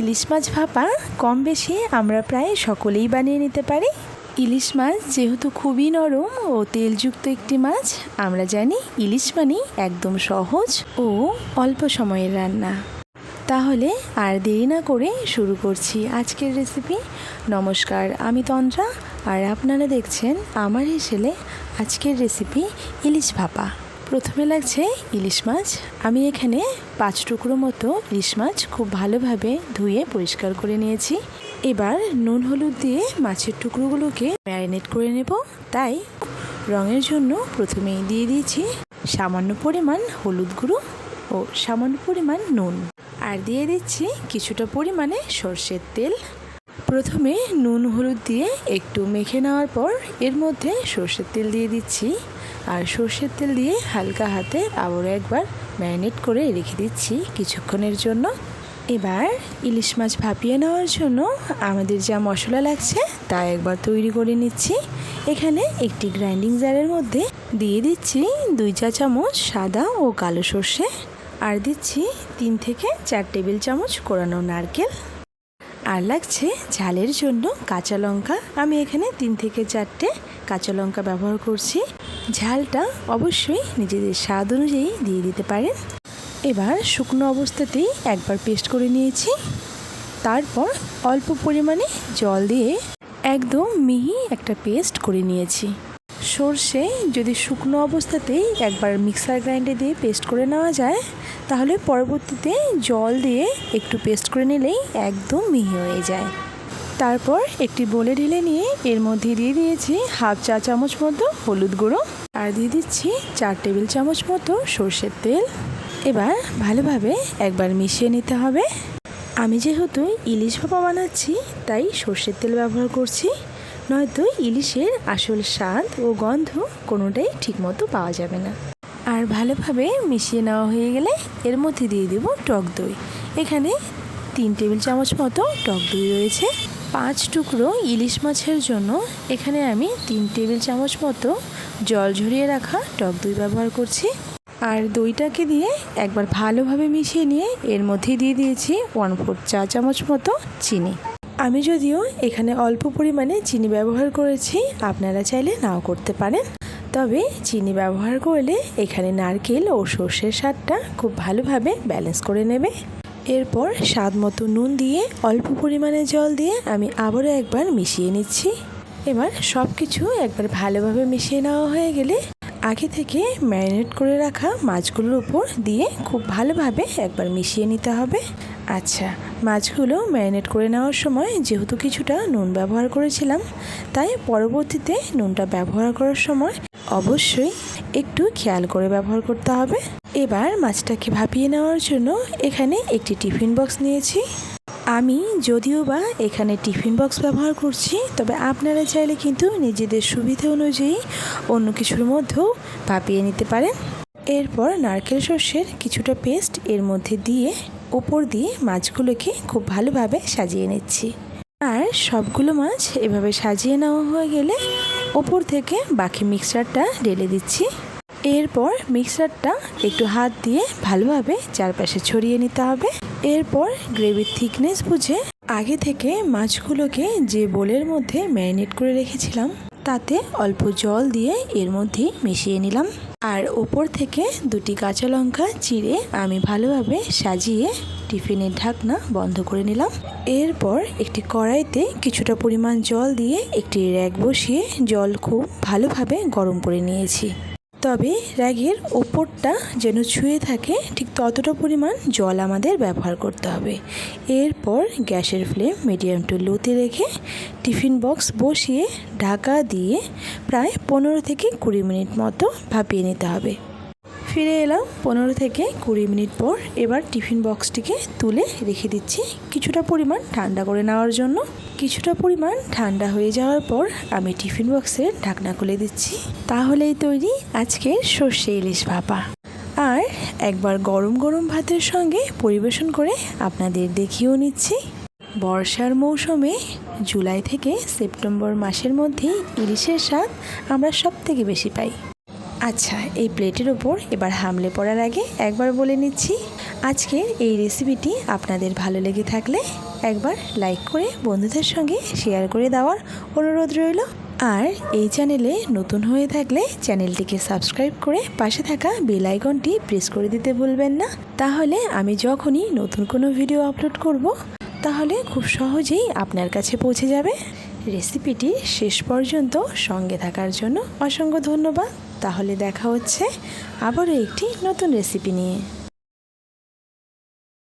ইলিশ মাছ ভাপা কম বেশি আমরা প্রায় সকলেই বানিয়ে নিতে পারি। ইলিশ মাছ যেহেতু খুবই নরম ও তেলযুক্ত একটি মাছ, আমরা জানি ইলিশ মানেই একদম সহজ ও অল্প সময়ের রান্না। তাহলে আর দেরি না করে শুরু করছি আজকের রেসিপি। নমস্কার, আমি তন্দ্রা আর আপনারা দেখছেন আমার হেসেলে আজকের রেসিপি ইলিশ ভাপা। প্রথমে লাগছে ইলিশ মাছ। আমি এখানে 5 টুকরো মতো ইলিশ মাছ খুব ভালোভাবে ধুয়ে পরিষ্কার করে নিয়েছি। এবার নুন হলুদ দিয়ে মাছের টুকরোগুলোকে ম্যারিনেট করে নেব। তাই রঙের জন্য প্রথমেই দিয়ে দিয়েছি সামান্য পরিমাণ হলুদ গুঁড়ো ও সামান্য পরিমাণ নুন, আর দিয়ে দিচ্ছি কিছুটা পরিমাণে সর্ষের তেল। প্রথমে নুন হলুদ দিয়ে একটু মেখে নেওয়ার পর এর মধ্যে সর্ষের তেল দিয়ে দিচ্ছি, আর সর্ষের তেল দিয়ে হালকা হাতে আবারও একবার ম্যারিনেট করে রেখে দিচ্ছি কিছুক্ষণের জন্য। এবার ইলিশ মাছ ভাপিয়ে নেওয়ার জন্য আমাদের যা মশলা লাগছে তা একবার তৈরি করে নিচ্ছি। এখানে একটি গ্রাইন্ডিং জারের মধ্যে দিয়ে দিচ্ছি 2 চা চামচ সাদা ও কালো সর্ষে, আর দিচ্ছি 3 থেকে 4 টেবিল চামচ কোরানো নারকেল, আর লাগছে ঝালের জন্য কাঁচা লঙ্কা। আমি এখানে 3 থেকে 4টে কাঁচা লঙ্কা ব্যবহার করছি। ঝালটা অবশ্যই নিজেদের স্বাদ অনুযায়ী দিয়ে দিতে পারেন। এবার শুকনো অবস্থাতেই একবার পেস্ট করে নিয়েছি। তারপর অল্প পরিমাণে জল দিয়ে একদম মিহি একটা পেস্ট করে নিয়েছি। সর্ষে যদি শুকনো অবস্থাতেই একবার মিক্সার গ্রাইন্ডে দিয়ে পেস্ট করে নেওয়া যায়, তাহলে পরবর্তীতে জল দিয়ে একটু পেস্ট করে নিলেই একদম মিহি হয়ে যায়। তারপর একটি বোলে ঢেলে নিয়ে এর মধ্যে দিয়ে দিয়েছি হাফ চা চামচ মতো হলুদ গুঁড়ো, আর দিয়ে দিচ্ছি 4 টেবিল চামচ মতো সর্ষের তেল। এবার ভালোভাবে একবার মিশিয়ে নিতে হবে। আমি যেহেতু ইলিশ ভাপা বানাচ্ছি তাই সর্ষের তেল ব্যবহার করছি, নয়তো ইলিশের আসল স্বাদ ও গন্ধ কোনোটাই ঠিকমতো পাওয়া যাবে না। আর ভালোভাবে মিশিয়ে নেওয়া হয়ে গেলে এর মধ্যে দিয়ে দেব টক দই। এখানে 3 টেবিল চামচ মতো টক দই রয়েছে। 5 টুকরো ইলিশ মাছের জন্য এখানে আমি 3 টেবিল চামচ মতো জল ঝরিয়ে রাখা টক দই ব্যবহার করছি। আর দইটাকে দিয়ে একবার ভালোভাবে মিশিয়ে নিয়ে এর মধ্যে দিয়ে দিয়েছি 1/4 চা চামচ মতো চিনি। আমি যদিও এখানে অল্প পরিমাণে চিনি ব্যবহার করেছি, আপনারা চাইলে নাও করতে পারেন। তবে চিনি ব্যবহার করলে এখানে নারকেল ও সর্ষের স্বাদটা খুব ভালোভাবে ব্যালেন্স করে নেবে। এরপর স্বাদ মতো নুন দিয়ে অল্প পরিমাণে জল দিয়ে আমি আবারও একবার মিশিয়ে নিচ্ছি। এবার সব কিছু একবার ভালোভাবে মিশিয়ে নেওয়া হয়ে গেলে আগে থেকে ম্যারিনেট করে রাখা মাছগুলোর উপর দিয়ে খুব ভালোভাবে একবার মিশিয়ে নিতে হবে। আচ্ছা, মাছগুলো ম্যারিনেট করে নেওয়ার সময় যেহেতু কিছুটা নুন ব্যবহার করেছিলাম, তাই পরবর্তীতে নুনটা ব্যবহার করার সময় অবশ্যই একটু খেয়াল করে ব্যবহার করতে হবে। এবার মাছটাকে ভাপিয়ে নেওয়ার জন্য এখানে একটি টিফিন বক্স নিয়েছি। আমি যদিও বা এখানে টিফিন বক্স ব্যবহার করছি, তবে আপনারা চাইলে কিন্তু নিজেদের সুবিধা অনুযায়ী অন্য কিছুর মধ্যেও ভাপিয়ে নিতে পারেন। এরপর নারকেল সর্ষের কিছুটা পেস্ট এর মধ্যে দিয়ে ওপর দিয়ে মাছগুলোকে খুব ভালোভাবে সাজিয়ে নিচ্ছি। আর সবগুলো মাছ এভাবে সাজিয়ে নেওয়া হয়ে গেলে ওপর থেকে বাকি মিক্সচারটা ঢেলে দিচ্ছি। এরপর মিক্সচারটা একটু হাত দিয়ে ভালোভাবে চারপাশে ছড়িয়ে নিতে হবে। এরপর গ্রেভির থিকনেস বুঝে আগে থেকে মাছগুলোকে যে বোলের মধ্যে ম্যারিনেট করে রেখেছিলাম তাতে অল্প জল দিয়ে এর মধ্যে মিশিয়ে নিলাম। আর ওপর থেকে 2টি কাঁচা লঙ্কা চিড়ে আমি ভালোভাবে সাজিয়ে টিফিনের ঢাকনা বন্ধ করে নিলাম। এরপর একটি কড়াইতে কিছুটা পরিমাণ জল দিয়ে একটি র্যাক বসিয়ে জল খুব ভালোভাবে গরম করে নিয়েছি। তবে র্যাগের ওপরটা যেন ছুঁয়ে থাকে ঠিক ততটা পরিমাণ জল আমাদের ব্যবহার করতে হবে। এরপর গ্যাসের ফ্লেম মিডিয়াম টু লোতে রেখে টিফিন বক্স বসিয়ে ঢাকা দিয়ে প্রায় 15 থেকে 20 মিনিট মতো ভাপিয়ে নিতে হবে। ফিরে এলাম 15 থেকে 20 মিনিট পর। এবার টিফিন বক্সটিকে তুলে রেখে দিচ্ছি কিছুটা পরিমাণ ঠান্ডা করে নেওয়ার জন্য। কিছুটা পরিমাণ ঠান্ডা হয়ে যাওয়ার পর আমি টিফিন বক্সের ঢাকনা খুলে দিচ্ছি। তাহলেই তৈরি আজকের সর্ষে ইলিশ ভাপা। আর একবার গরম গরম ভাতের সঙ্গে পরিবেশন করে আপনাদের দেখিয়েও নিচ্ছি। বর্ষার মৌসুমে জুলাই থেকে সেপ্টেম্বর মাসের মধ্যেই ইলিশের স্বাদ আমরা সবথেকে বেশি পাই। আচ্ছা, এই প্লেটের ওপর এবার হামলে পড়ার আগে একবার বলে নিচ্ছি আজকে এই রেসিপিটি আপনাদের ভালো লেগে থাকলে একবার লাইক করে বন্ধুদের সঙ্গে শেয়ার করে দেওয়ার অনুরোধ রইল। আর এই চ্যানেলে নতুন হয়ে থাকলে চ্যানেলটিকে সাবস্ক্রাইব করে পাশে থাকা বেল আইকনটি প্রেস করে দিতে ভুলবেন না। তাহলে আমি যখনই নতুন কোনো ভিডিও আপলোড করব তাহলে খুব সহজেই আপনার কাছে পৌঁছে যাবে। রেসিপিটি শেষ পর্যন্ত সঙ্গে থাকার জন্য অসংখ্য ধন্যবাদ। তাহলে দেখা হচ্ছে আবারও একটি নতুন রেসিপি নিয়ে।